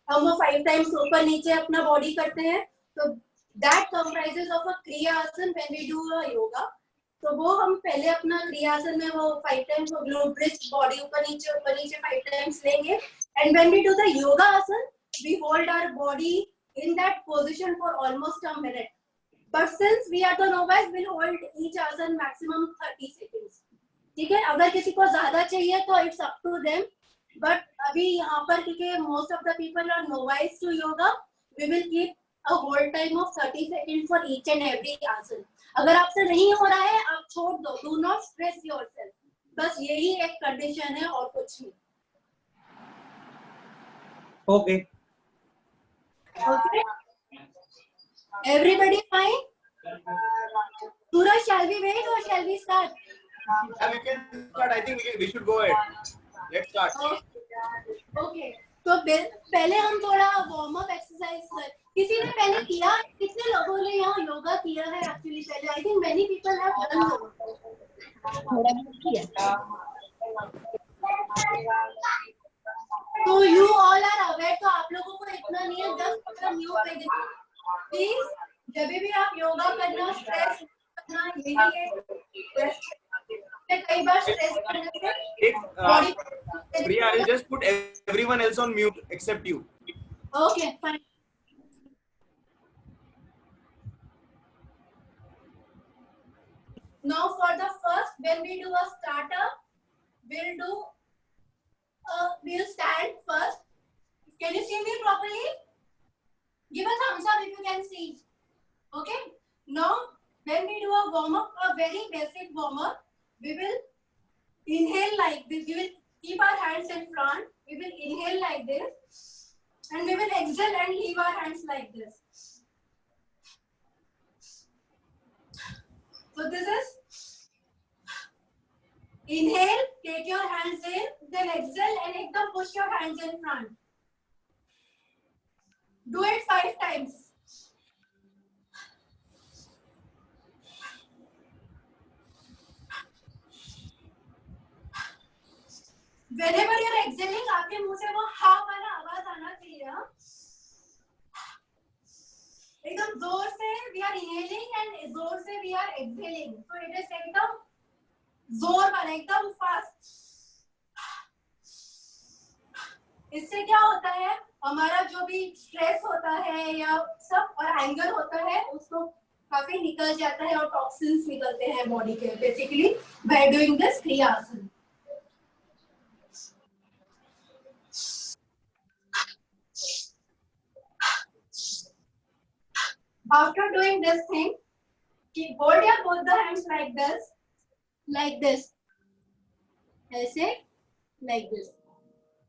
हम वो 5 टाइम्स ऊपर नीचे अपना बॉडी करते हैं, तो दैट कंप्राइजेस ऑफ अ क्रियासन when we do a yoga. तो वो हम पहले अपना क्रियासन में वो 5 टाइम्स वो ग्लूट ब्रिज बॉडी ऊपर नीचे 5 टाइम्स लेंगे, and when we do the yoga asana we hold our body in that position for almost a minute, but since we are the novice we'll hold each asan maximum 30 seconds। ठीक है, अगर किसी को ज्यादा चाहिए तो it's up to them, but अभी यहाँ पर क्योंकि most of the people are novice to yoga, we will keep a hold time of 30 second for each and every asana. अगर आपसे नहीं हो रहा है आप छोड़ दो, डू नॉट स्ट्रेस योरसेल्फ, बस यही एक कंडीशन है और कुछ नहीं। Okay Okay, everybody fine? Suraj, shall we wait or shall we start? We can start. I think we should go ahead. Let's start. Okay. तो पहले हम थोड़ा वार्म अप एक्सरसाइज कर, किसी ने पहले किया, कितने लोगों ने यहाँ योगा किया है एक्चुअली पहले? I think many people have done थोड़ा किया। तो यू ऑल आर अवेयर, तो आप लोगों को इतना नहीं है, जस्ट न्यू प्लीज जब भी आप योगा करना स्ट्रेस करना यही है, कई बार स्ट्रेस करने से body. Priya, I'll just put everyone else on mute except you. Okay, fine. Now for the first, when we do a starter, we'll stand first. Can you see me properly? Give a thumbs up if you can see. Okay. Now, when we do a warm up, a very basic warm up, we will inhale like this. We will keep our hands in front. We will inhale like this, and we will exhale and leave our hands like this. So this is inhale, take your hands in, then exhale and ekdam push your hands in front. Do it 5 times. Whenever you are exhaling, आपके मुंह से वो हा वाला आवाज आना चाहिए। एकदम जोर से we are inhaling and जोर से we are exhaling. So it is एकदम जोर वाला, एकदम फास्ट। इससे क्या होता है, हमारा जो भी स्ट्रेस होता है या सब और एंगर होता है उसको काफी निकल जाता है और टॉक्सिन्स निकलते हैं बॉडी के, बेसिकली बाय डूइंग दिस क्रियासन। After doing this thing, hold your both the hands like this, ऐसे, like this.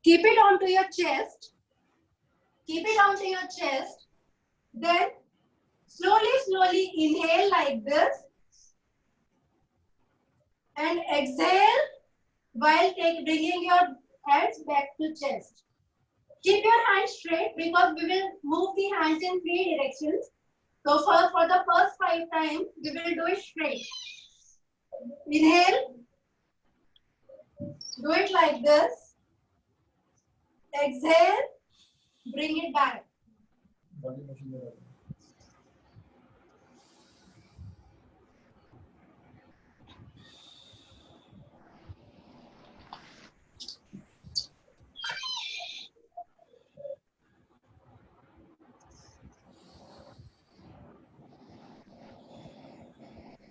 Keep it onto your chest. Keep it onto your chest. Then slowly inhale like this and exhale while bringing your hands back to chest. Keep your hands straight because we will move the hands in 3 directions. So for the first 5 times, we will do it straight. Inhale. Do it like this. Exhale. Bring it back.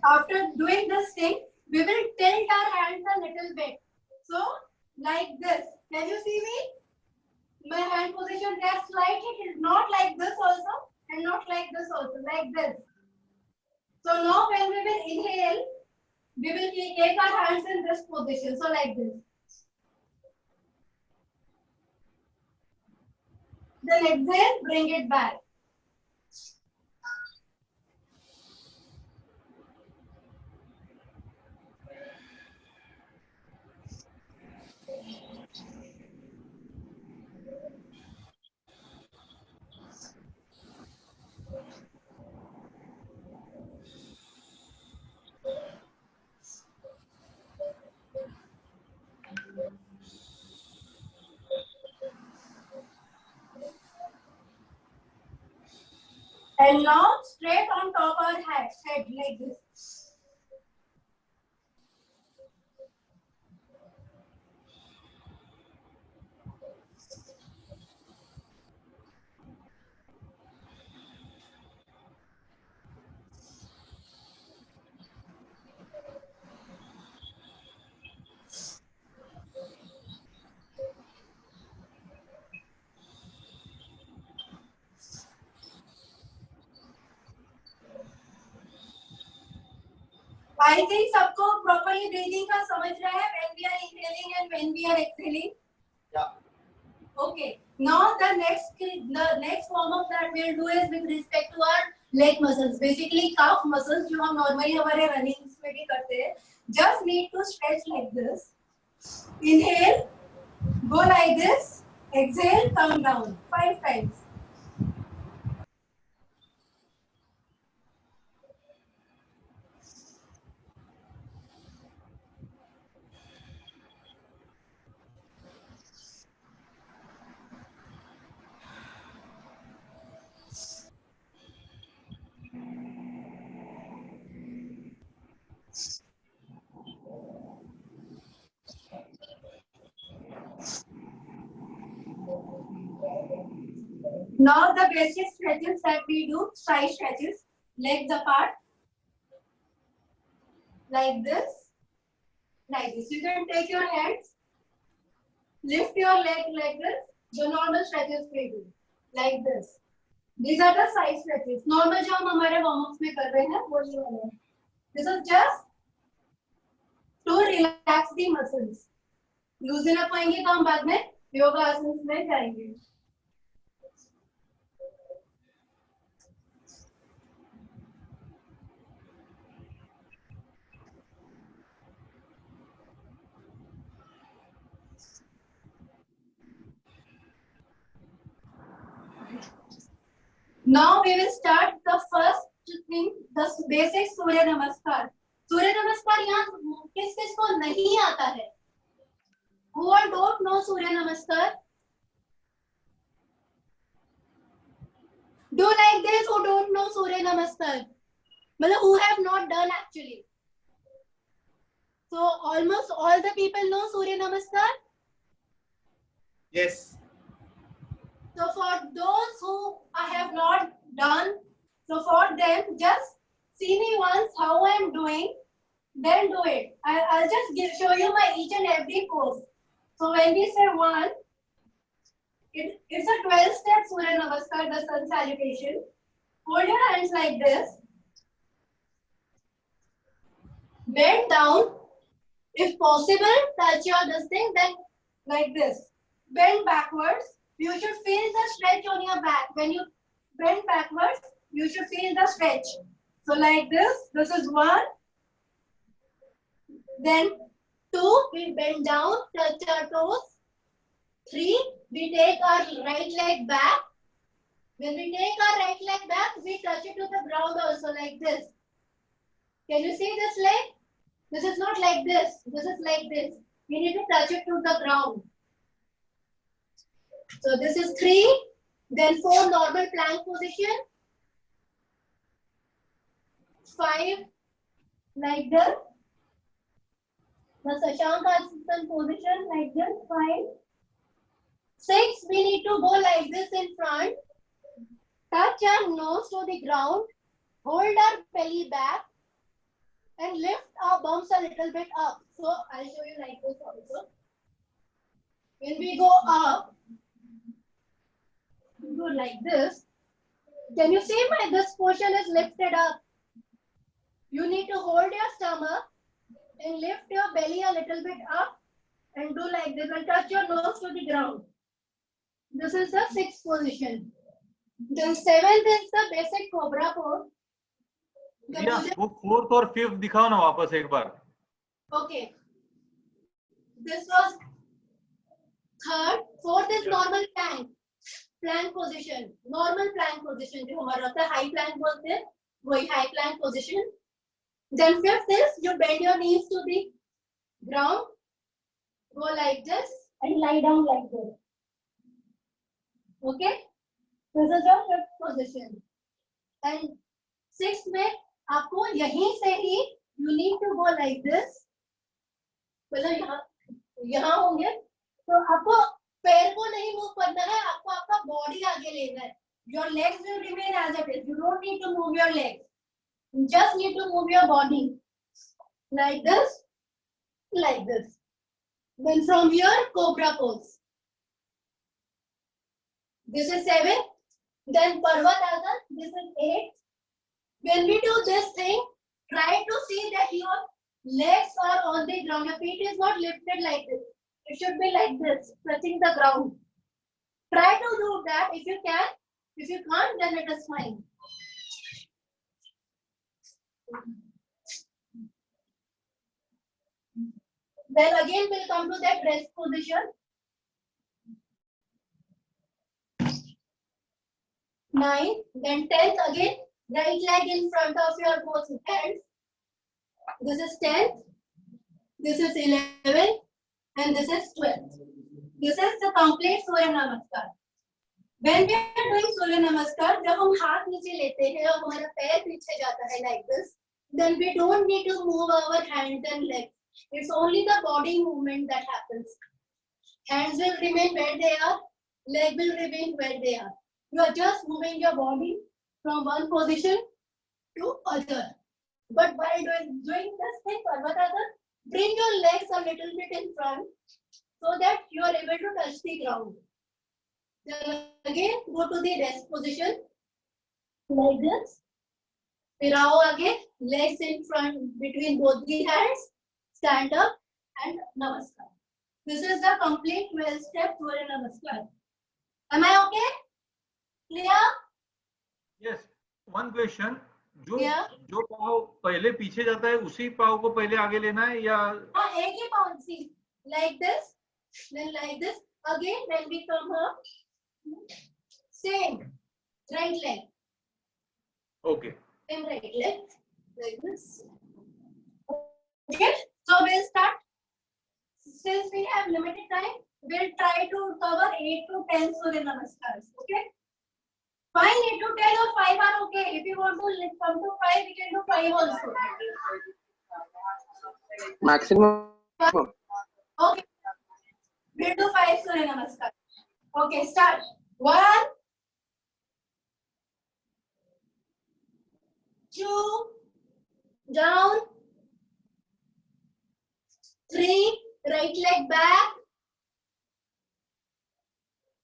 After doing this thing, we will tilt our hands a little bit. So, like this. Can you see me? My hand position there slightly. It is not like this also and not like this also. Like this. So now when we will inhale, we will take our hands in this position. So like this. Then exhale, bring it back. And now straight on top our head like this. I think सबको properly breathing का समझ रहा है when we are inhaling and when we are exhaling. Yeah. Okay. Now the next form of that we'll do is with respect to our leg muscles. Basically calf muscles जो हम normally हमारे running में भी करते हैं. Just need to stretch like this. Inhale, go like this. Exhale, come down 5 times. Now the basic stretches that we do, side stretches, legs apart, like this, like this. You can take your hands, lift your leg like this, the normal stretches we do, like this. These are the side stretches. Normal जो हम हमारे warm-ups में कर रहे हैं, वो ये वाला है. This is just to relax the muscles. लूजन up आएंगे तो हम बाद में योगा आसन में जाएंगे. Now we will start the first thing, the basic सूर्य नमस्कार. सूर्य नमस्कार यहाँ किस किस को नहीं आता है? Who all don't know सूर्य नमस्कार? Do like this who don't know सूर्य नमस्कार. मतलब who have not done actually. So almost all the people know सूर्य नमस्कार. Yes. So for those who I have not done, so for them, just see me once how I am doing, then do it. I'll just show you my each and every pose. So when we say 1, it's a 12-step Surya Namaskar, the sun salutation. Hold your hands like this. Bend down. If possible, touch your this thing, then like this. Bend backwards. You should feel the stretch on your back. When you bend backwards, you should feel the stretch. So like this, this is 1. Then 2, we bend down, touch our toes. 3, we take our right leg back. When we take our right leg back, we touch it to the ground also like this. Can you see this leg? This is not like this. This is like this. We need to touch it to the ground. So this is 3, then 4 normal plank position, 5 like this, the Shashank position like this, 5, 6 we need to go like this in front, touch our nose to the ground, hold our belly back and lift our bums a little bit up. So I'll show you like this also. When we go up, go like this. Can you see this portion is lifted up? You need to hold your stomach and lift your belly a little bit up and do like this and touch your nose to the ground. This is the 6th position. Then 7th is the basic cobra pose. भैया वो 4th और 5th दिखाओ ना वापस एक बार. Okay. This was 3rd. 4th is normal plank. Plank position, normal plank position जो हमारा होता है high plank बोलते हैं, वही high plank position. Then 5th is you bend your knees to the ground, go like this and lie down like this. Okay, this is your 5th position. And 6 में आपको यहीं से ही you need to go like this, मतलब यहाँ होंगे तो आपको पैर को नहीं मूव करना है, आपको आपका बॉडी आगे लेना है. Your legs will remain as it is, you don't need to move your legs, you just need to move your body like this, like this. Then from here, cobra pose. This is 7. Then Parvatasana. This is 8. When we do this thing, try to see that your legs are on the ground. Your feet is not lifted like this. It should be like this, touching the ground. Try to do that if you can. If you can't, then it is fine. Then again we'll come to that rest position. 9. Then 10th again, right leg in front of your both hands. This is 10th. This is 11th. And this is 12th. This is the complete Surya Namaskar. When we are doing Surya Namaskar, जब हम हाथ नीचे लेते हैं और हमारा पैर पीछे जाता है like this, then we don't need to move our hands and legs. It's only the body movement that happens. Hands will remain where they are, leg will remain where they are. You are just moving your body from one position to other. But while doing this thing, Parvatasana, bring your legs a little bit in front so that you are able to touch the ground. Then again, go to the rest position like this. फिर आओ आगे, legs in front between both the hands, stand up and namaskar. This is the complete 12-step Surya Namaskar. Am I okay? Clear? Yes. One question. Yeah. जो पाव पहले पीछे जाता है उसी पाव को पहले आगे लेना है या? हाँ, एक ही पाव. See, like this, then like this. Again, when we come up, same right leg. Okay. Same right leg, like this. Okay, so we'll start. Since we have limited time, we'll try to cover 8 to 10 Surya Namaskars. Okay? Fine, 8 to 10 or 5 are okay. If you want to come to 5, we can do 5 also. Maximum. Okay. We'll do 5 Surya Namaskar. Okay, start. 1, 2, down. 3, right leg back.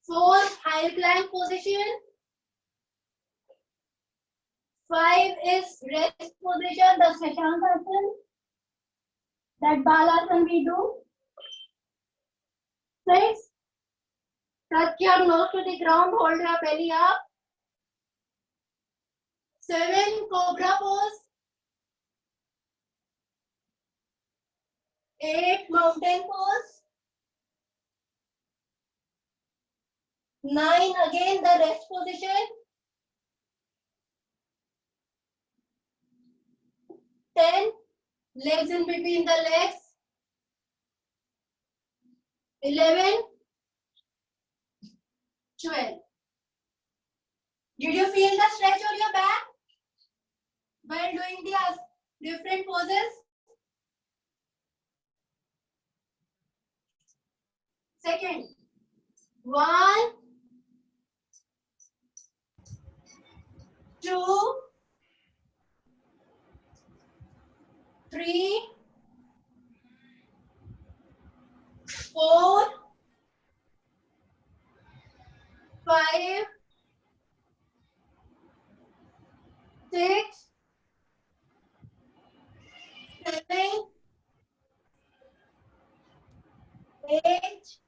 4, high plank position. 5 is rest position, the Shashankasan. That Balasana we do. 6, touch your nose to the ground, hold your belly up. 7, cobra pose. 8, mountain pose. 9, again the rest position. 10, legs in between the legs. 11, 12. Did you feel the stretch on your back while doing the different poses? Second, 1, 2, 3, 4, 5, 6, 7, 8,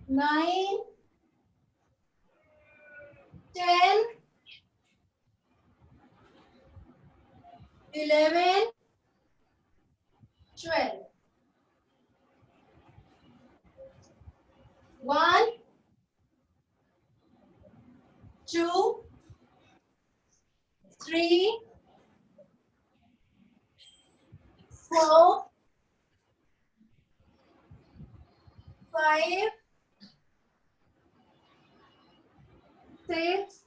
9, 10, 11, 12. 1, 2, 3, 4, 5, 6,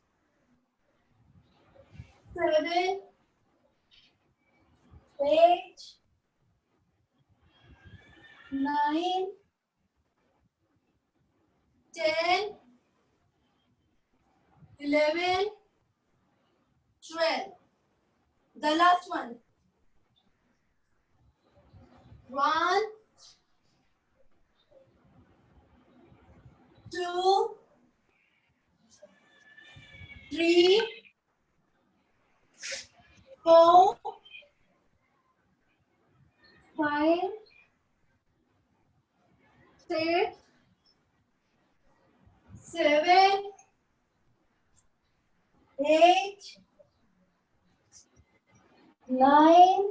7, 8, 9, 10, 11, 12. The last one. 1, 2, 3, 4, 5, 6, 7, 8, 9,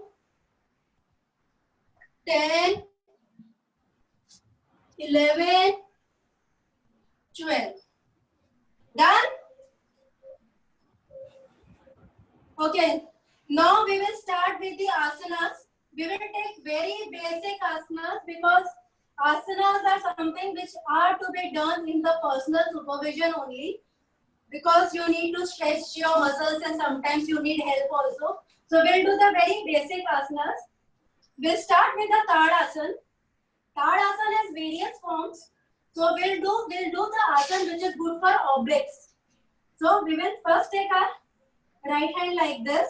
10, 11, 12. Done? Okay. Now we will start with the asanas. We will take very basic asanas because asanas are something which are to be done in the personal supervision only, because you need to stretch your muscles and sometimes you need help also. So we'll do the very basic asanas. We'll start with the Tadasana. Tadasana has various forms. So we'll do the asana which is good for obliques. So we will first take our right hand like this.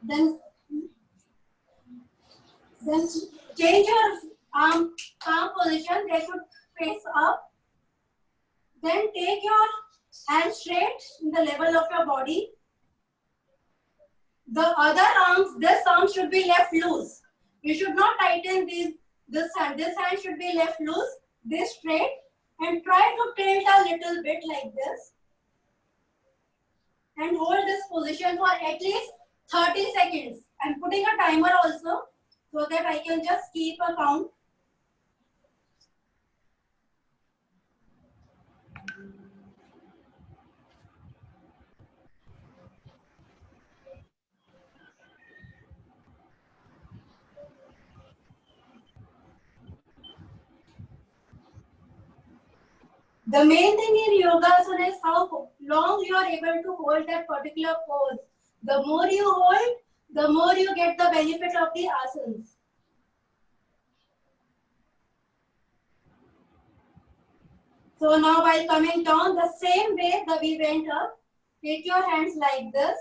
Then change your palm position. They should face up. Then take your hand straight in the level of your body. The other arms, this arm should be left loose. You should not tighten this hand. This hand should be left loose, this straight, and try to tilt a little bit like this. And hold this position for at least 30 seconds. I'm putting a timer also so that I can just keep a count. The main thing in yogasana is how long you are able to hold that particular pose. The more you hold, the more you get the benefit of the asanas. So now while coming down, the same way that we went up, take your hands like this.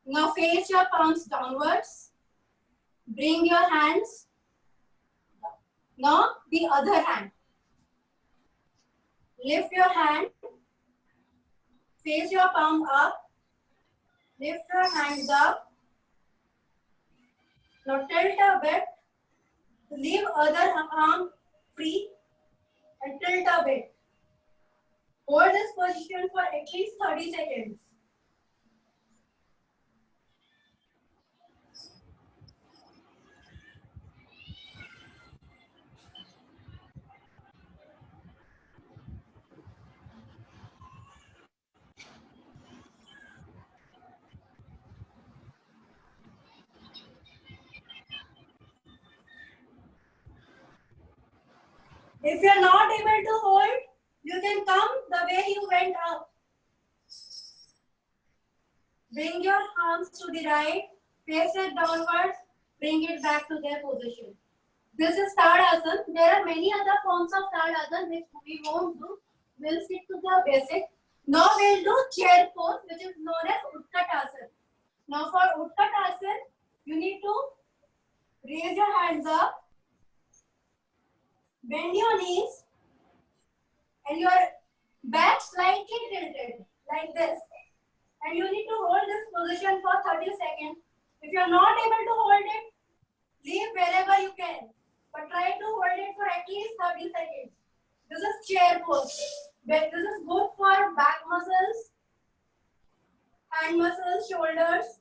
Now face your palms downwards. Bring your hands. Now the other hand. Lift your hand. Face your palm up. Lift your hands up. Now tilt a bit. Leave other arm free and tilt a bit. Hold this position for at least 30 seconds. If you are not able to hold, you can come the way you went up. Bring your arms to the right, face it downwards, bring it back to their position. This is Tadasana. There are many other forms of Tadasana which we won't do. We'll stick to the basic. Now we'll do chair pose, which is known as Utkatasana. Now for Utkatasana, you need to raise your hands up, bend your knees, and your back slightly tilted like this. And you need to hold this position for 30 seconds. If you are not able to hold it, leave wherever you can. But try to hold it for at least 30 seconds. This is chair pose. This is good for back muscles, hand muscles, shoulders.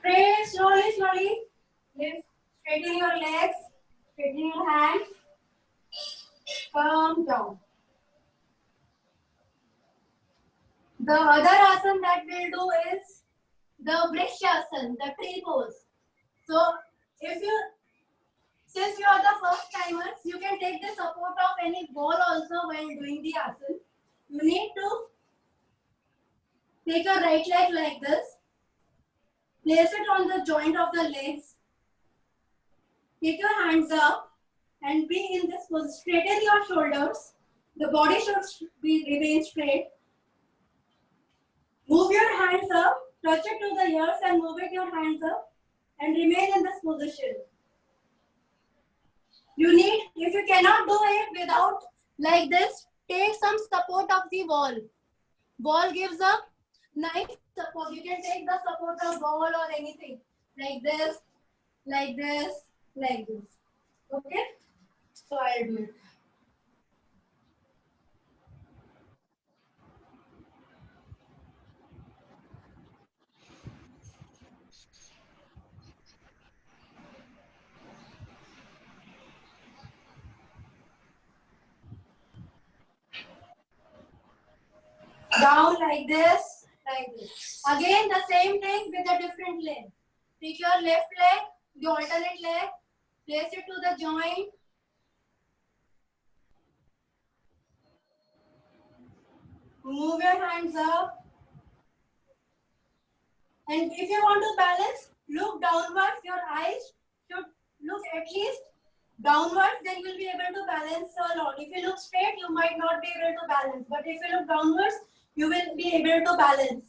Pray slowly, slowly. Lift Straighten your legs, straighten your hands, come down. The other asana that we'll do is the Vrikshasana, the tree pose. So, since you are the first timers, you can take the support of any wall also while doing the asana. You need to take your right leg like this, place it on the joint of the legs, take your hands up and be in this position. Straighten your shoulders. The body should remain straight. Move your hands up, touch it to the ears and move it your hands up and remain in this position. If you cannot do it without like this, take some support of the wall. Wall gives a nice support. You can take the support of wall or anything. Like this, like this, like this. Okay? So I'll do it. Down like this, like this. Again, the same thing with a different leg. Take your left leg, the alternate leg, place it to the joint. Move your hands up. And if you want to balance, look downwards. Your eyes should look at least downwards, then you will be able to balance a lot. If you look straight, you might not be able to balance. But if you look downwards, you will be able to balance.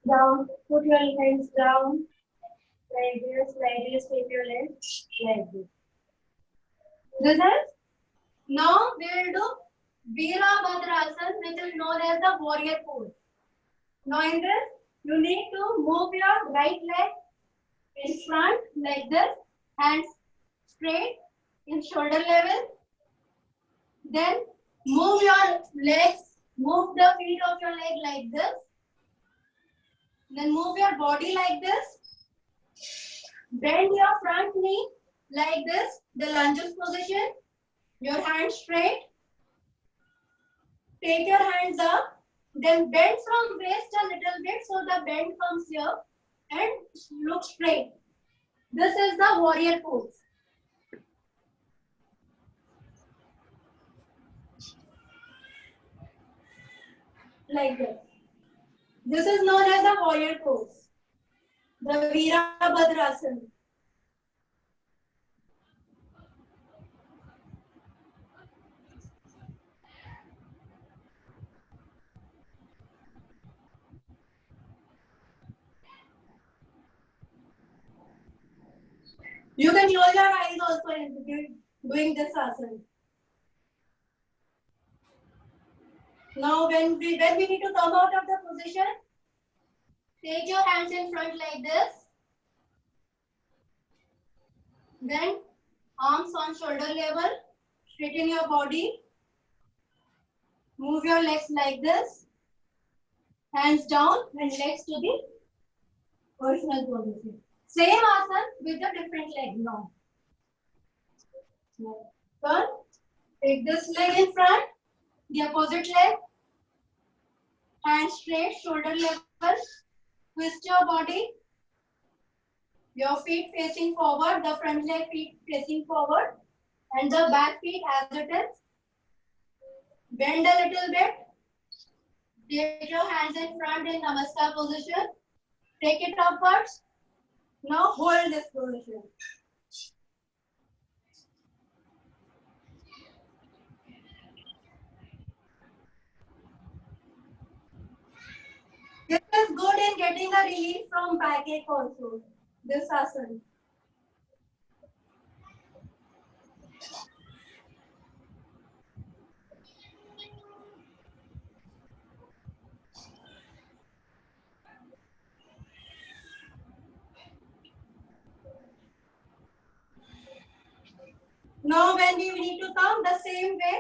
Down, put your hands down, like this, take your legs, like this. This is, now we will do Virabhadrasana, which is known as the warrior pose. Now in this, you need to move your right leg in front, like this, hands straight, in shoulder level. Then move your legs, move the feet of your leg like this. Then move your body like this. Bend your front knee like this, the lunges position. Your hands straight. Take your hands up. Then bend from waist a little bit so the bend comes here and look straight. This is the warrior pose. Like this. This is known as the warrior pose. The Virabhadrasana. You can close your eyes also in doing this asana. Now when we need to come out of the position, take your hands in front like this. Then arms on shoulder level. Straighten your body. Move your legs like this. Hands down and legs to the original position. Same asana with a different leg now. Turn. Take this leg in front. The opposite leg. Hands straight, shoulder level. Twist your body. Your feet facing forward, the front leg feet facing forward, and the back feet as it is. Bend a little bit. Take your hands in front in Namaskar position. Take it upwards. Now hold this position. This is good in getting a relief from backache also. This asana. Now when we need to come the same way,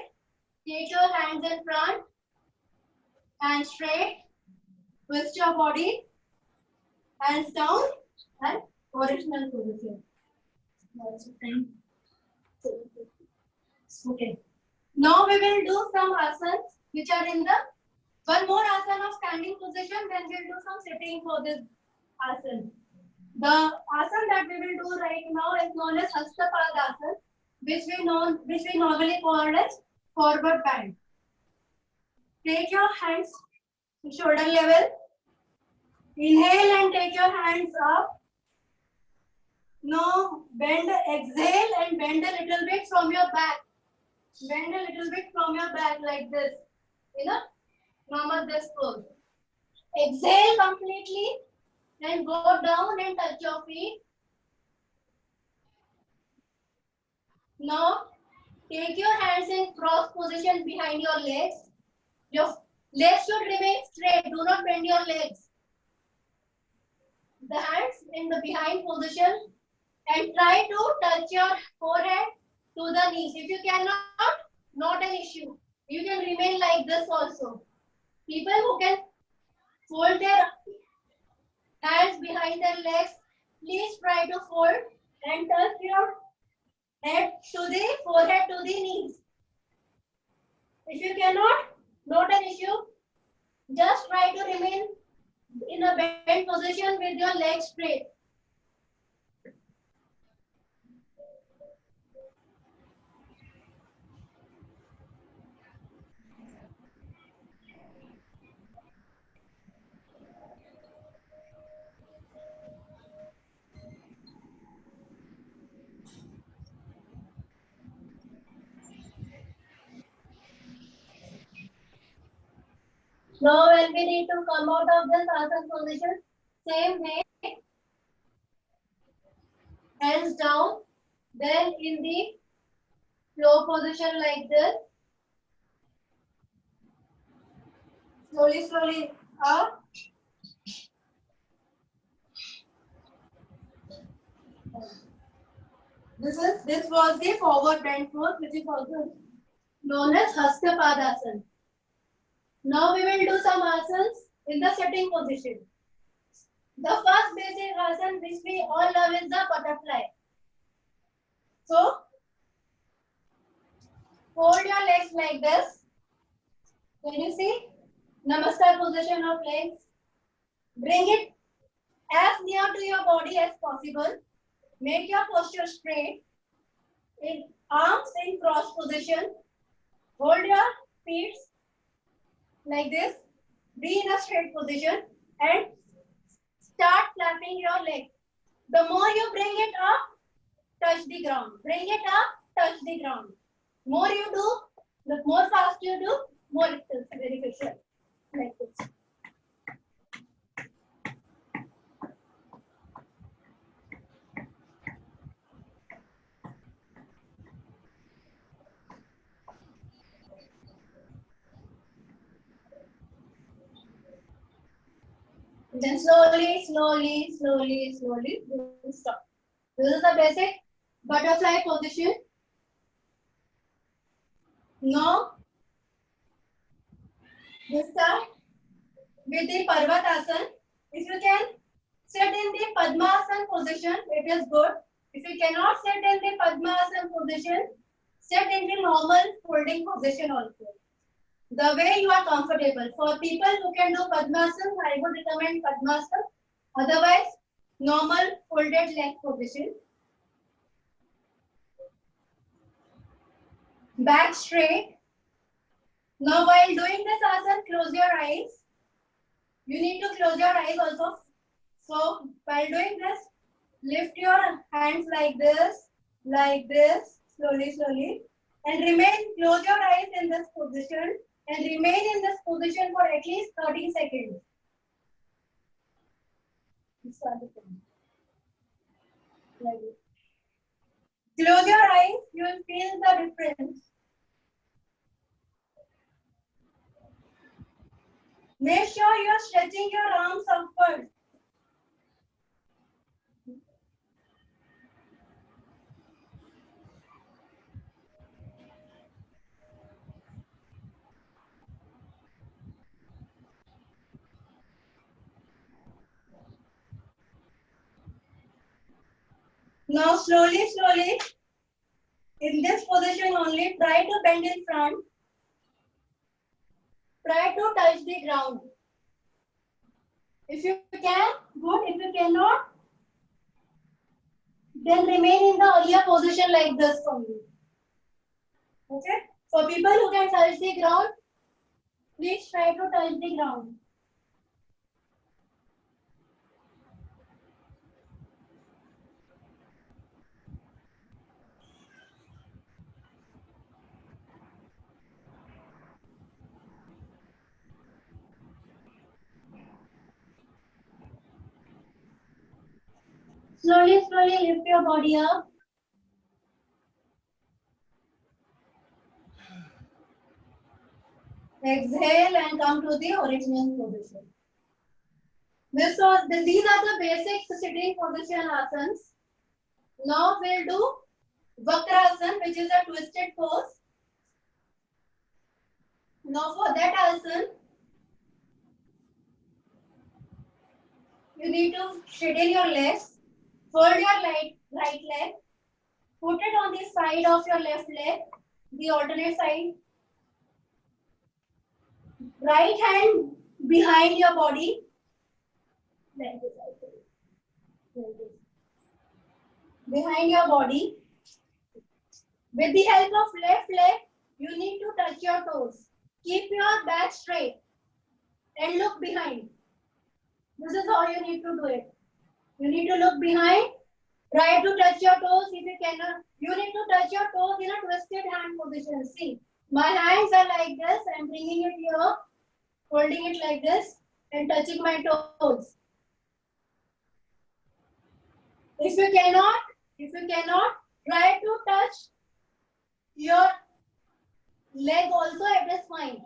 take your hands in front, hands straight, twist your body, hands down, and original position. Okay. Now we will do some asanas which are in the one more asana of standing position. Then we will do some sitting for this asana. The asana that we will do right now is known as Hastapadasana, which we normally call as forward bend. Take your hands to shoulder level. Inhale and take your hands up. Now bend, exhale and bend a little bit from your back. Bend a little bit from your back like this. In a normal this pose. Exhale completely and go down and touch your feet. Now take your hands in cross position behind your legs. Your legs should remain straight. Do not bend your legs. The hands in the behind position and try to touch your forehead to the knees. If you cannot, not an issue. You can remain like this also. People who can fold their hands behind their legs, please try to fold and touch your head to the forehead to the knees. If you cannot, not an issue. Just try to remain in a bent position with your legs straight. Now when we need to come out of this asana position, same way, hands down, then in the flow position like this. Slowly, slowly up. This was the forward bend pose, which is also known as Hastapadasana. Now we will do some asanas in the sitting position. The first basic asana which we all love is the butterfly. So fold your legs like this. Can you see? Namaskar position of legs. Bring it as near to your body as possible. Make your posture straight. In arms in cross position. Hold your feet like this. Be in a straight position and start flapping your legs. The more you bring it up, touch the ground. Bring it up, touch the ground. More you do, the more fast you do, more it is beneficial. Like this. Then slowly, slowly, slowly, slowly, stop. This is the basic butterfly position. Now, this time with the Parvatasana. If you can sit in the Padmasana position, it is good. If you cannot sit in the Padmasana position, sit in the normal folding position also. The way you are comfortable. For people who can do Padmasana, I would recommend Padmasana. Otherwise, normal folded leg position. Back straight. Now while doing this asana, close your eyes. You need to close your eyes also. So while doing this, lift your hands like this, slowly, slowly. And close your eyes in this position and remain in this position for at least 30 seconds. Like this. Close your eyes, you will feel the difference. Make sure you are stretching your arms upward. Now slowly, slowly, in this position only, try to bend in front. Try to touch the ground. If you can, good. If you cannot, then remain in the earlier position like this only. Okay? For people who can touch the ground, please try to touch the ground. Slowly, slowly lift your body up. Exhale and come to the original position. These are the basic sitting position asanas. Now we'll do Vakrasana, which is a twisted pose. Now for that asana, you need to straighten your legs, fold your right leg, put it on the side of your left leg, the alternate side. Right hand behind your body. Like this. Behind your body. With the help of left leg, you need to touch your toes. Keep your back straight and look behind. This is how you need to do it. You need to look behind. Try to touch your toes. If you cannot, you need to touch your toes in a twisted hand position. See, my hands are like this. I'm bringing it here, holding it like this, and touching my toes. If you cannot, try to touch your leg also. It is fine,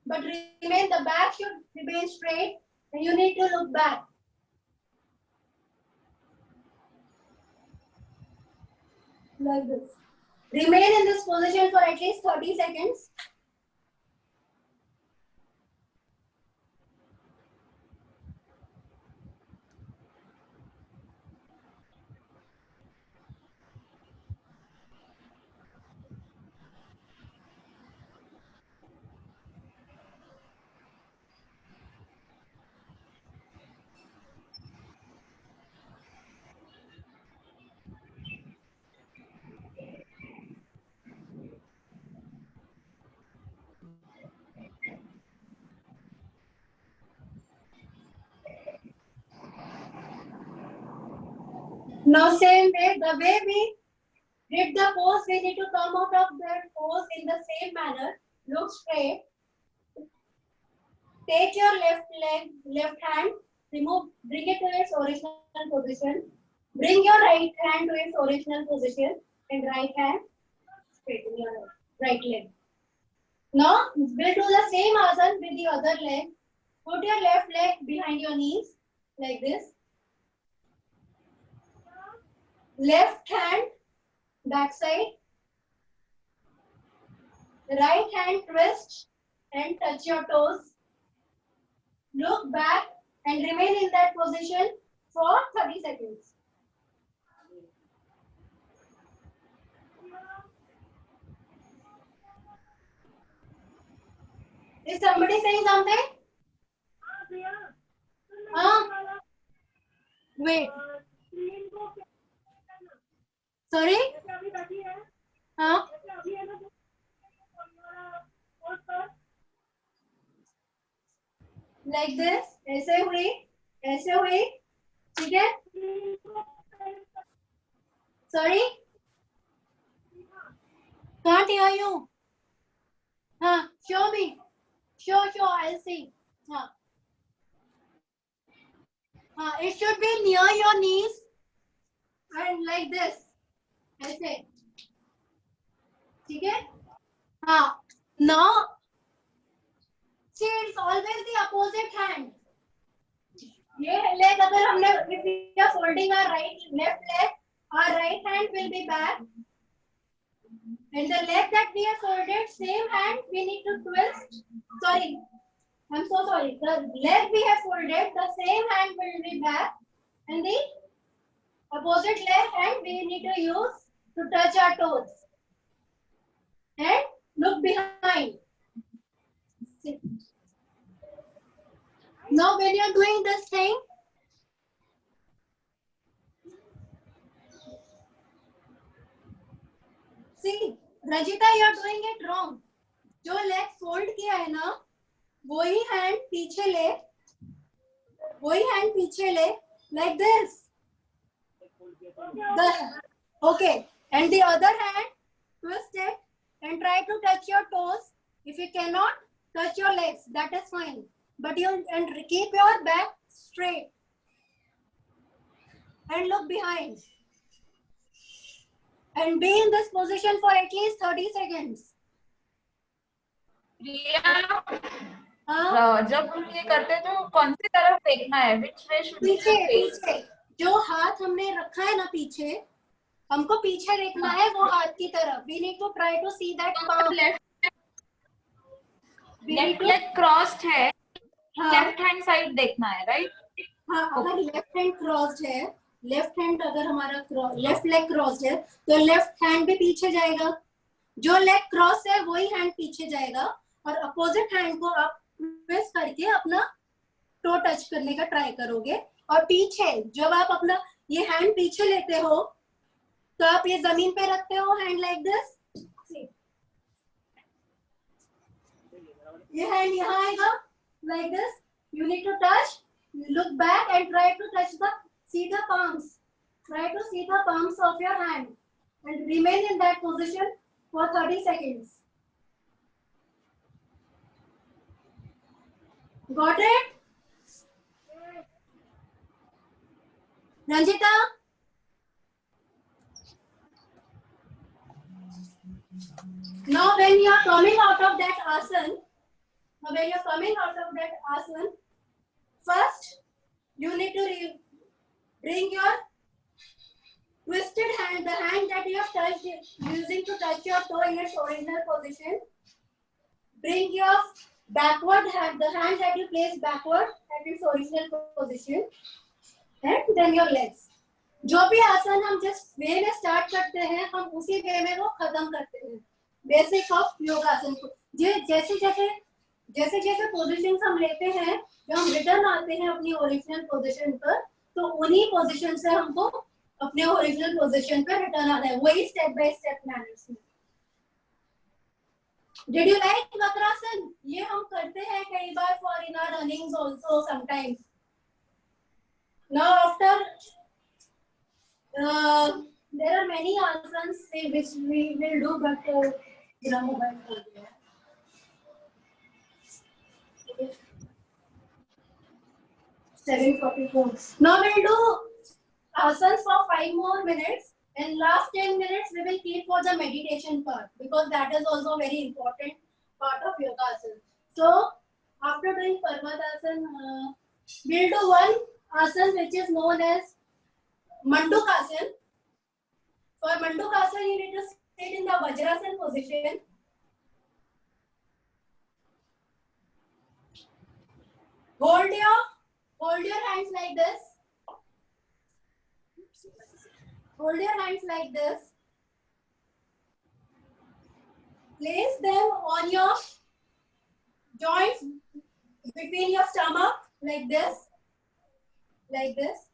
but remain. The back should remain straight, and you need to look back. Like this. Remain in this position for at least 30 seconds. Now same way, the way we did the pose, we need to come out of that pose in the same manner. Look straight. Take your left leg, left hand, bring it to its original position. Bring your right hand to its original position and right hand straighten your right leg. Now we'll do the same asana with the other leg. Put your left leg behind your knees like this. Left hand backside. Right hand twist and touch your toes. Look back and remain in that position for 30 seconds. Is somebody saying something? Wait. Sorry? Like this. ऐसे हुई. ठीक है? Sorry? Can't hear you. Show me. Show. I'll see. It should be near your knees and like this. ऐसे. ठीक है? Now, see, it's always the opposite hand. ये leg अगर हमने, if we are folding our left leg, our right hand will be back. And the leg that we have folded, same hand we need to twist. Sorry, I'm so sorry. The leg we have folded, the same hand will be back, and the Opposite leg hand we need to use to touch our toes. And look behind. Now when you are doing this thing, see, Rajita, you are doing it wrong. जो leg fold किया है ना, वही hand पीछे ले, like this. Okay, and the other hand, twist it and try to touch your toes. If you cannot, touch your legs. That is fine. But you and keep your back straight and look behind. And be in this position for at least 30 seconds. जब हम ये करते हैं तो कौन सी तरफ देखना है? Which way should we face? पीछे जो हाथ हमने रखा है ना पीछे, हमको पीछे देखना है वो हाथ की तरफ. We need to try to see that palm. Left leg crossed है, left hand side देखना है, right? हाँ, अगर लेफ्ट हैंड क्रॉस्ड है, लेफ्ट हैंड अगर हमारा लेफ्ट लेग क्रॉस्ड है तो लेफ्ट हैंड भी पीछे जाएगा. जो लेग क्रॉस है वही हैंड पीछे जाएगा और अपोजिट हैंड को आप प्रेस करके अपना टो टच करने का ट्राई करोगे. और पीछे जब आप अपना ये हैंड पीछे लेते हो तो आप ये जमीन पे रखते हो हैंड लाइक दिस. ये हैंड यहाँ आएगा like this. You need to touch, look back and try to touch see the palms. Try to see the palms of your hand and remain in that position for 30 seconds. Got it? Ranjita? Now when you are coming out of that asana, first you need to bring your twisted hand, the hand that you have touched using to touch your toe in its original position. Bring your backward hand, the hand that you place backward at its original position, and then your legs. जो भी आसन हम जिस वे में start करते हैं हम उसी वे में वो खत्म करते हैं. बेसिक ऑफ योगासन को जैसे जैसे पोजीशंस हम लेते हैं, जब हम रिटर्न आते हैं अपनी ओरिजिनल पोजीशन पर, तो उन्हीं पोजीशन से हमको अपने ओरिजिनल पोजीशन पर रिटर्न आना है. वही स्टेप बाय स्टेप मैनर्स में. Did you like vakrasana? ये हम करते हैं कई बार for in our runnings also sometimes. Now after there are many asanas which we will do, but mobile phone. 7:44. Now we'll do asanas for 5 more minutes, and last 10 minutes we will keep for the meditation part, because that is also a very important part of yoga asana. So after doing Parvatasana, we'll do one asana which is known as Mandukasana. For Mandukasana, you need to sit in the Vajrasana position. Hold your hands like this. Hold your hands like this. Place them on your joints between your stomach like this. Like this.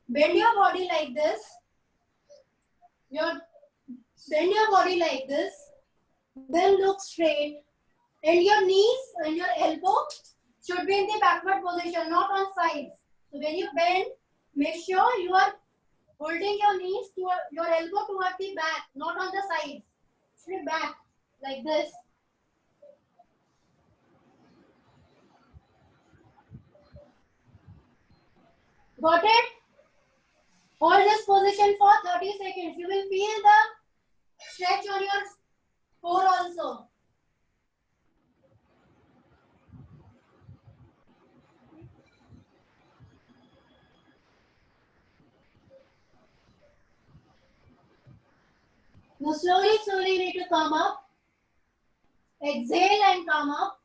Bend your body like this. Bend your body like this. Then look straight. And your knees and your elbow should be in the backward position, not on sides. So when you bend, make sure you are holding your knees to your elbow toward the back, not on the sides. Should be back like this. Got it? Hold this position for 30 seconds. You will feel the stretch on your core also. Now slowly need to come up. Exhale and come up.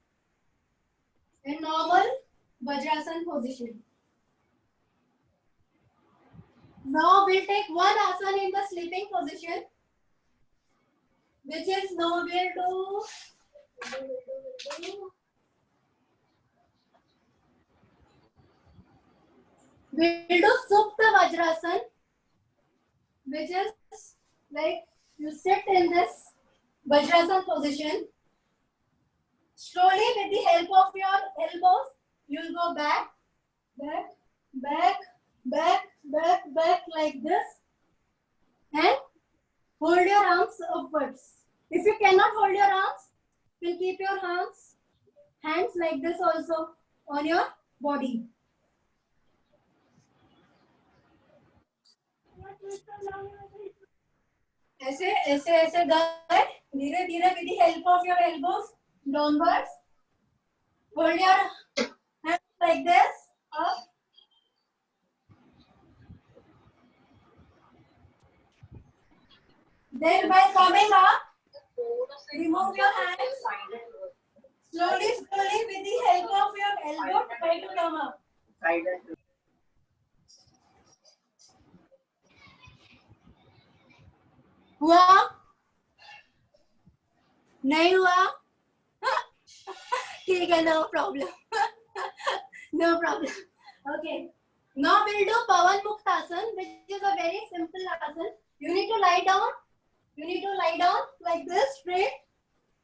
In normal Vajrasana position. Now we'll take one asana in the sleeping position, which is now we'll do Supta Vajrasan, which is like you sit in this Vajrasan position. Slowly, with the help of your elbows, you'll go back, back, back, back, back, back like this, and hold your arms upwards. If you cannot hold your arms, you'll keep your hands like this also on your body. ऐसे ऐसे ऐसे गए धीरे धीरे with the help of your elbows downwards. Hold your hands like this up. Then by coming up, remove your hands. Slowly, slowly with the help of your elbow, try to come up. हुआ? नहीं हुआ? ठीक है, no problem. No problem. Okay. Now we'll do Pavan Muktasan, which is a very simple asan. You need to lie down. You need to lie down like this, straight.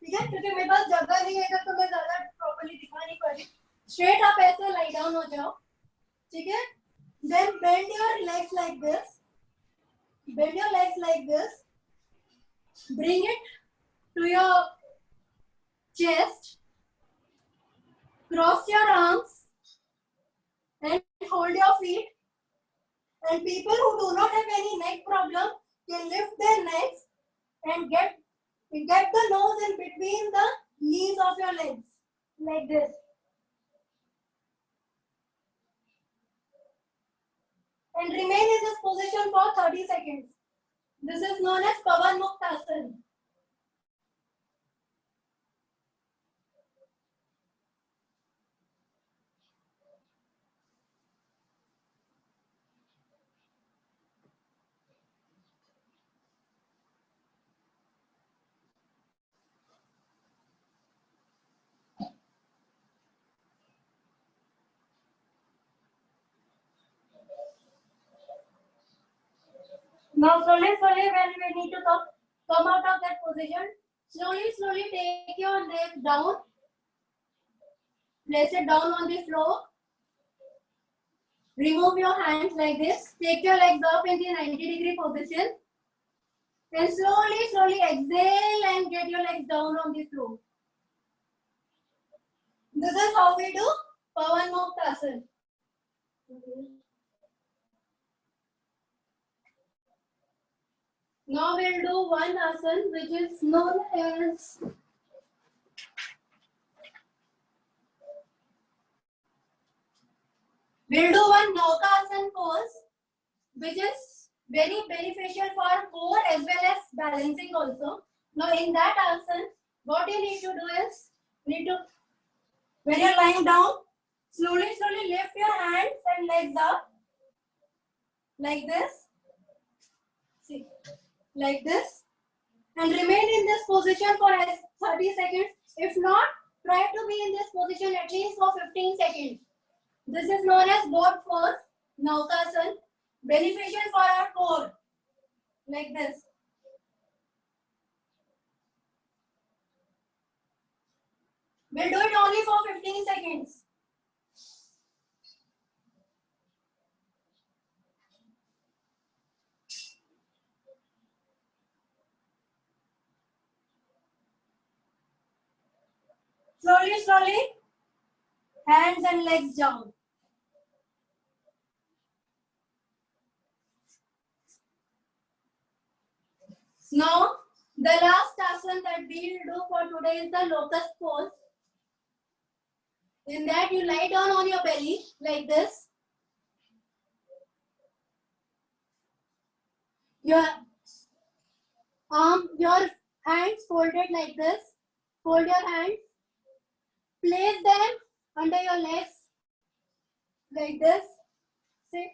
ठीक है? क्योंकि मेरे पास जगह नहीं है तो मैं ज़्यादा properly दिखा नहीं पा रही. Straight आप ऐसे lie down हो जाओ. ठीक है? Then bend your legs like this. Bend your legs like this. Bring it to your chest. Cross your arms and hold your feet. And people who do not have any neck problem can lift their necks and get the nose in between the knees of your legs like this. And remain in this position for 30 seconds. This is known as Pavan Muktasan. Now slowly, slowly, when we need to come out of that position, slowly, slowly take your leg down. Place it down on the floor. Remove your hands like this. Take your legs up in the 90-degree position. And slowly, slowly exhale and get your legs down on the floor. This is how we do Pavan Muktasan. Now we'll do one asan which is known as we'll do one Naukaasan pose which is very beneficial for core as well as balancing also. Now in that asan, what you need to do is when you're lying down, slowly, slowly lift your hands and legs up like this. See, like this, and remain in this position for 30 seconds. If not, try to be in this position at least for 15 seconds. This is known as boat pose, Naukaasan, beneficial for our core, like this. We'll do it only for 15 seconds. Slowly, slowly, hands and legs down. Now, the last asan that we will do for today is the locust pose. In that, you lie down on your belly like this. Your hands folded like this. Fold your hands. Place them under your legs like this. Sit.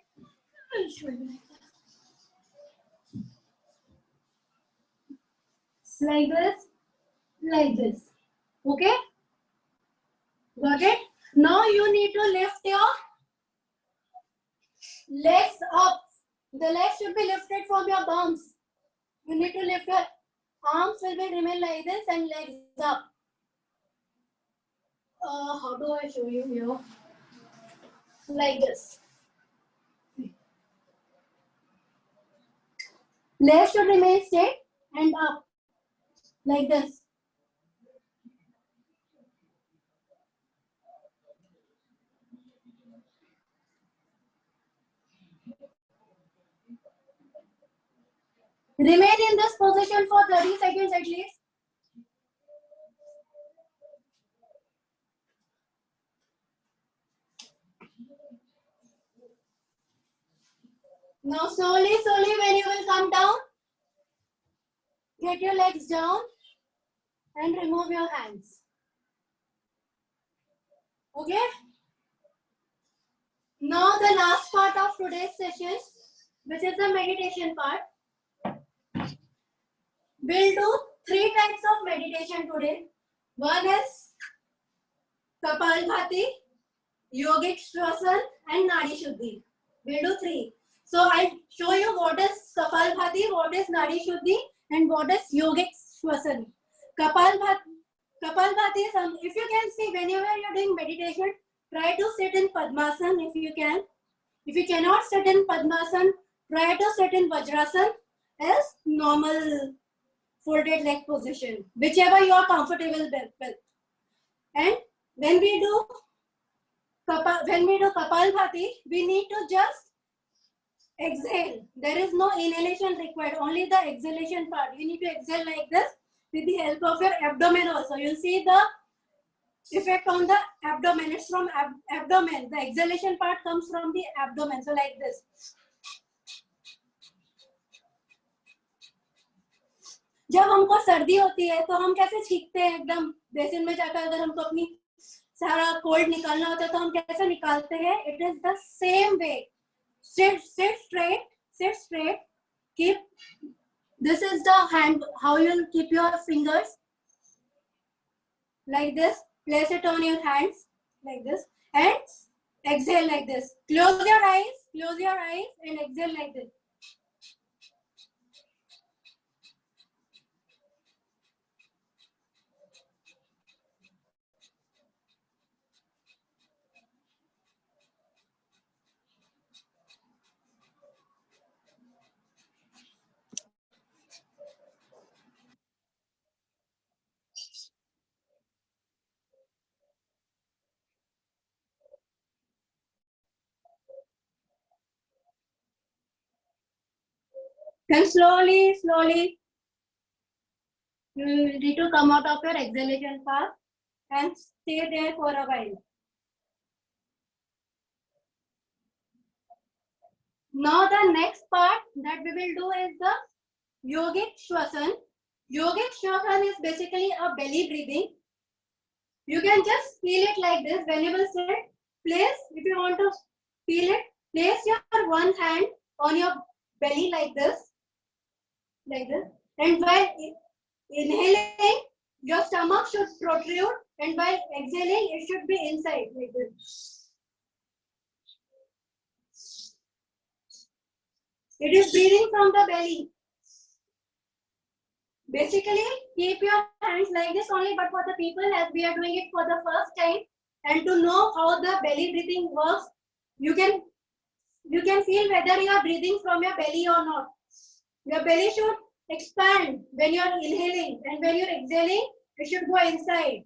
like this, like this. Okay? Got it? Now you need to lift your legs up. The legs should be lifted from your bums. You need to lift your arms will be remain like this and legs up. How do I show you here? Like this. Legs should remain straight and up. Like this. Remain in this position for 30 seconds at least. Now slowly, when you will come down, get your legs down and remove your hands. Okay? Now the last part of today's session, which is the meditation part. We'll do 3 types of meditation today. One is Kapalbhati, Yogic Shvasan and Nadi Shuddhi. We'll do 3. So I'll show you what is Kapalbhati, what is Nadi Shuddhi and what is Yogic Shvasan. Kapalbhati is, if you can see whenever you're doing meditation, try to sit in Padmasan if you can. If you cannot sit in Padmasan, try to sit in Vajrasan as normal folded leg position, whichever you are comfortable with. And when we do Kapalbhati, we need to just exhale. There is no inhalation required, only the exhalation part. You need to exhale like this with the help of your abdomen also. You'll see the effect on the abdomen. It's from abdomen. The exhalation part comes from the abdomen. So like this. जब हमको सर्दी होती है तो हम कैसे छींकते हैं एकदम बेसिन में जाकर, अगर हमको अपनी सारा कोल्ड निकालना होता है तो हम कैसे निकालते हैं? It is the same way. Sit straight. Keep. This is the hand. How you'll keep your fingers like this. Place it on your hands like this and exhale like this. Close your eyes and exhale like this. Then slowly, you need to come out of your exhalation path and stay there for a while. Now the next part that we will do is the Yogic Shvasan. Yogic Shvasan is basically a belly breathing. You can just feel it like this. When you will sit, place, if you want to feel it, place your one hand on your belly like this. And while inhaling, your stomach should protrude, and while exhaling, it should be inside like this. It is breathing from the belly. Basically, keep your hands like this only, but for the people, as we are doing it for the first time, and to know how the belly breathing works, you can feel whether you are breathing from your belly or not. Your belly should expand when you are inhaling, and when you are exhaling, it should go inside.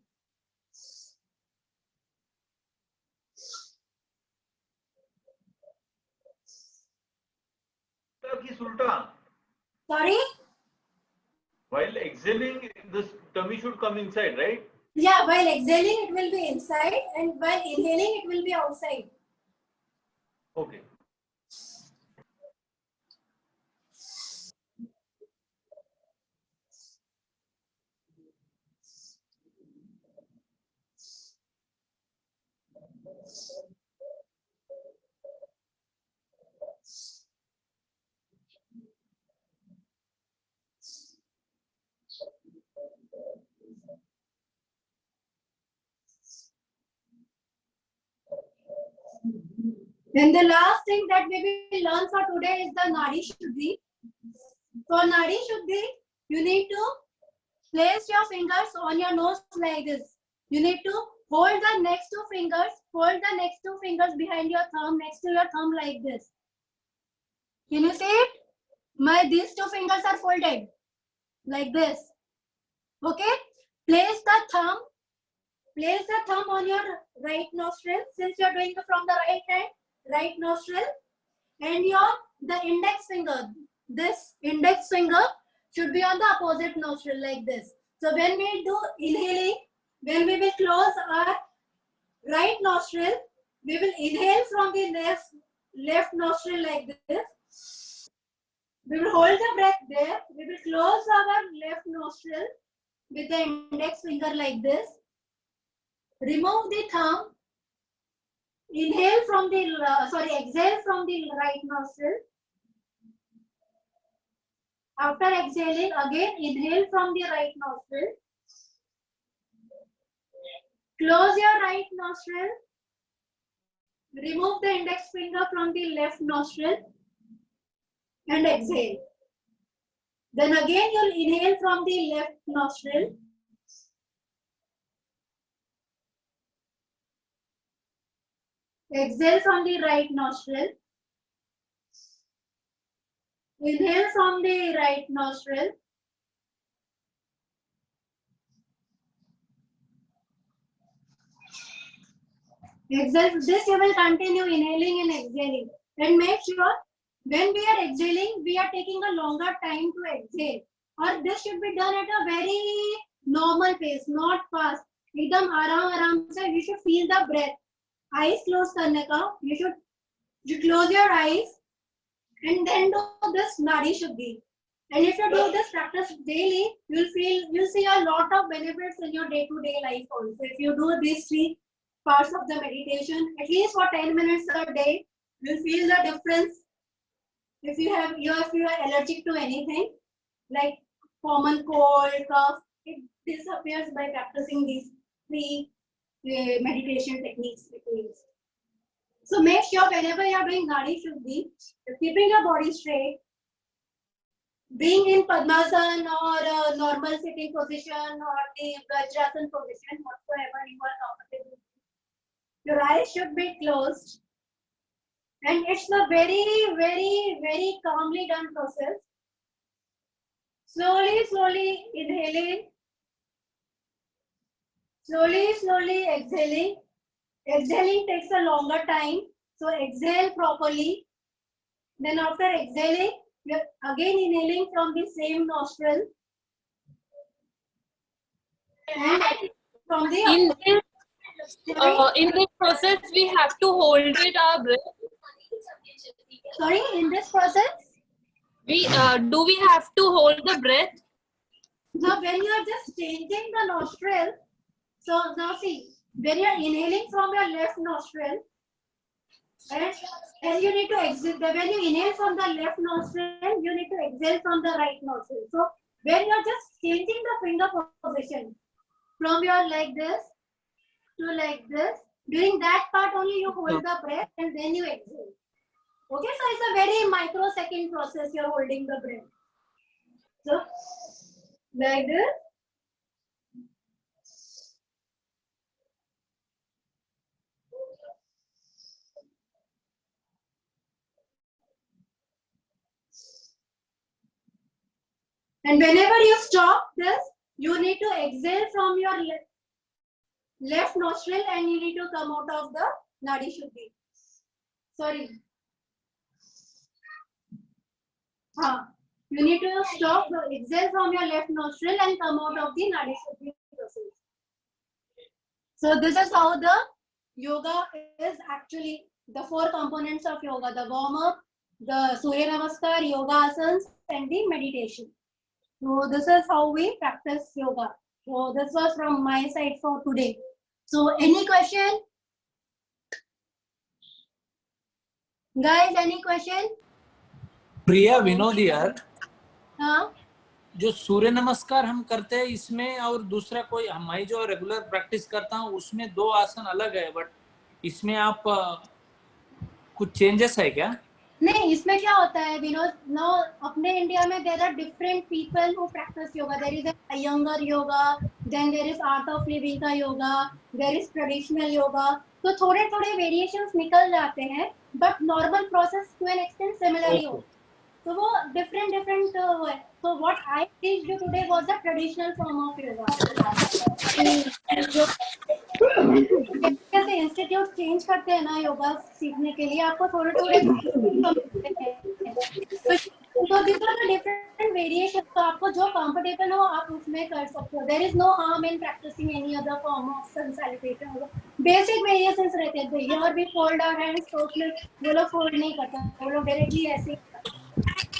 Sorry? While exhaling, this tummy should come inside, right? Yeah, while exhaling, it will be inside, and while inhaling, it will be outside. Okay. And the last thing that we will learn for today is the Nadi Shuddhi. For Nadi Shuddhi, you need to place your fingers on your nose like this. You need to hold the next two fingers behind your thumb, next to your thumb like this. Can you see it? These two fingers are folded like this. Okay? Place the thumb on your right nostril, since you are doing it from the right hand, right nostril, and the index finger, this index finger should be on the opposite nostril like this. So when we do inhaling, when we will close our right nostril, we will inhale from the left nostril like this. We will hold the breath there. We will close our left nostril with the index finger like this. Remove the thumb. Exhale from the right nostril. After exhaling, again inhale from the right nostril. Close your right nostril. Remove the index finger from the left nostril and exhale. Then again you'll inhale from the left nostril. Exhale from the right nostril. Inhale from the right nostril. Exhale. This you will continue inhaling and exhaling. And make sure when we are exhaling, we are taking a longer time to exhale. Or this should be done at a very normal pace, not fast. एकदम आराम से. You should feel the breath. Eyes close करने का. You close your eyes and then do this Nadi Shuddhi. And if you do this practice daily, you'll see a lot of benefits in your day-to-day life also. If you do these 3 parts of the meditation, at least for 10 minutes a day, you'll feel the difference. If you are allergic to anything, like common cold, cough, it disappears by practicing these 3 meditation techniques. So make sure whenever you are doing Nadi Shuddhi, you're keeping your body straight, being in Padmasana or normal sitting position or the Vajrasan position, whatsoever you are comfortable. Your eyes should be closed, and it's a very, very, very calmly done process. Slowly inhaling, slowly exhaling. Exhaling takes a longer time, so exhale properly. Then after exhaling, you're again inhaling from the same nostril. And from the in this process, we have to hold it our breath. Sorry, in this process? We have to hold the breath? So when you are just changing the nostril, so now see, when you are inhaling from your left nostril, and you need to exhale. When you inhale from the left nostril, you need to exhale from the right nostril. So when you are just changing the finger position from your like this to like this, during that part only you hold the breath and then you exhale. Okay, so it's a very microsecond process. You're holding the breath. So like this. And whenever you stop this, you need to exhale from your left nostril and you need to come out of the Nadi Shuddhi. Sorry. You need to stop, exhale from your left nostril and come out of the Nadi Shuddhi process. So this is how the yoga is actually, the 4 components of yoga: the warm-up, the Surya Namaskar, yoga asanas, and the meditation. So this is how we practice yoga. So this was from my side for today. So any question? Guys, any question? प्रिया विनोद यार, हाँ? जो सूर्य नमस्कार हम करते हैं इसमें और दूसरा कोई मैं जो रेगुलर प्रैक्टिस करता हूँ उसमें 2 आसन अलग है, बट इसमें आप कुछ चेंजेस है क्या? नहीं, इसमें क्या होता है विनोद, नो अपने इंडिया में there are different people who practice yoga. There is a Iyengar yoga, then there is art of living का yoga, there is traditional yoga. तो थोड़े थोड़े वेरिएशंस निकल जाते हैं, but normal process to an extent similar ही होता है. तो वो डिफरेंट है. So what I teach you today was the traditional form of yoga. जैसे इंस्टीट्यूट चेंज करते हैं ना योगा सीखने के लिए, आपको थोड़े थोड़े तो डिफरेंट वेरिएशन. तो आपको जो कंफर्टेबल हो आप उसमें कर सकते हो. There is no harm in practising any other form of sun salutation. Basic variations रहते हैं. Here we fold our hands, तो उसमें वो लोग फोल्ड नहीं करते, वो लोग डायरेक्टली ऐसे.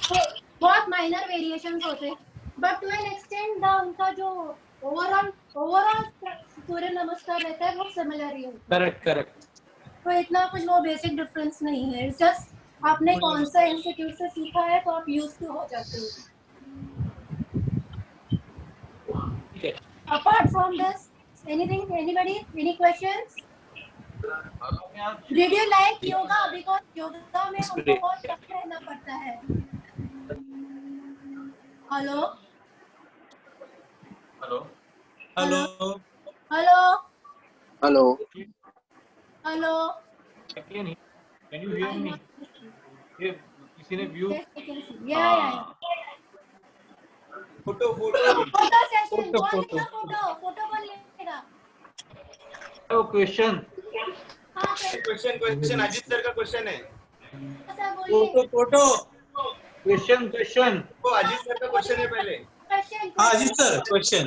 तो बहुत माइनर वेरिएशंस होते हैं, बट टू एन एक्सटेंट उनका जो ओवरऑल सूर्य नमस्कार रहता है वो सिमिलर ही होता है. करेक्ट. तो इतना कुछ वो बेसिक डिफरेंस नहीं है. इट्स जस्ट आपने कौन सा इंस्टीट्यूट से सीखा है तो आप यूज टू हो जाते हो. Apart from this anything, anybody, any questions? Did you like yoga? Because yoga में हमको बहुत टफ रहना पड़ता है. Hello hello hello Hello. Hello. Can you hear me? ये किसी ने व्यू या Photo. Photo session. फोटो कौन लेगा? क्वेश्चन. हाँ सर, Question. अजीत सर का क्वेश्चन है. सर बोलिए. फोटो. क्वेश्चन. वो अजीत सर का क्वेश्चन है पहले. क्वेश्चन. हाँ जी सर, क्वेश्चन.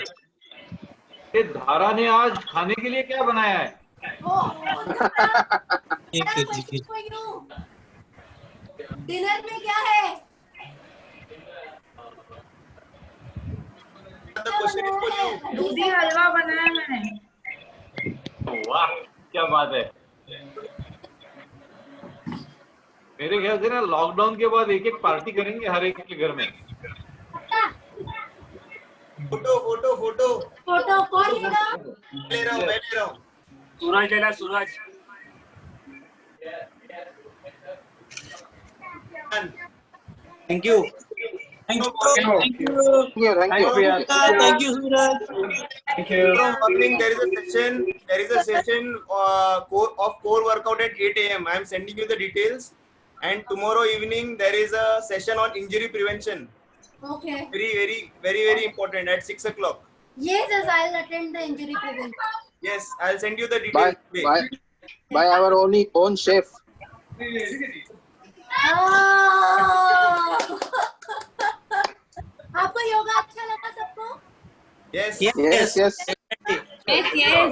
ये धारा ने आज खाने के लिए क्या बनाया है? डिनर में क्या है? The question is for you. दूधी हलवा बनाया मैंने. वाह क्या बात है. मेरे ख्याल से ना लॉकडाउन के बाद एक एक पार्टी करेंगे हर एक के घर में. फोटो कौन लेगा? ले रहा हूँ. सूरज लेना, सूरज. Thank you. Thank you Suraj. Tomorrow morning there is a session of core workout at 8 a.m. I am sending you the details. And tomorrow evening there is a session on injury prevention. Okay. Very important at 6 o'clock. Yes, I'll attend the injury prevention. Yes, I'll send you the details. By our own chef. आपको योगा अच्छा लगा सबको? Yes. Yes. Priya,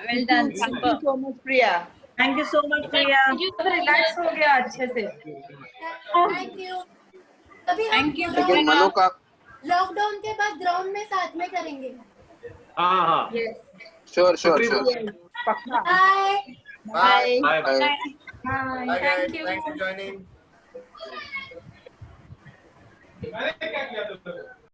well done. Thank you so much, Priya. Thank you so much, Priya. Relax हो गया अच्छे से. Thank you. अभी हम लेकिन मनो का लॉकडाउन के बाद ग्राउंड में साथ में करेंगे. हाँ. Sure. Pakka. Bye. Bye. Bye. Bye guys. Thank you. Thanks for joining.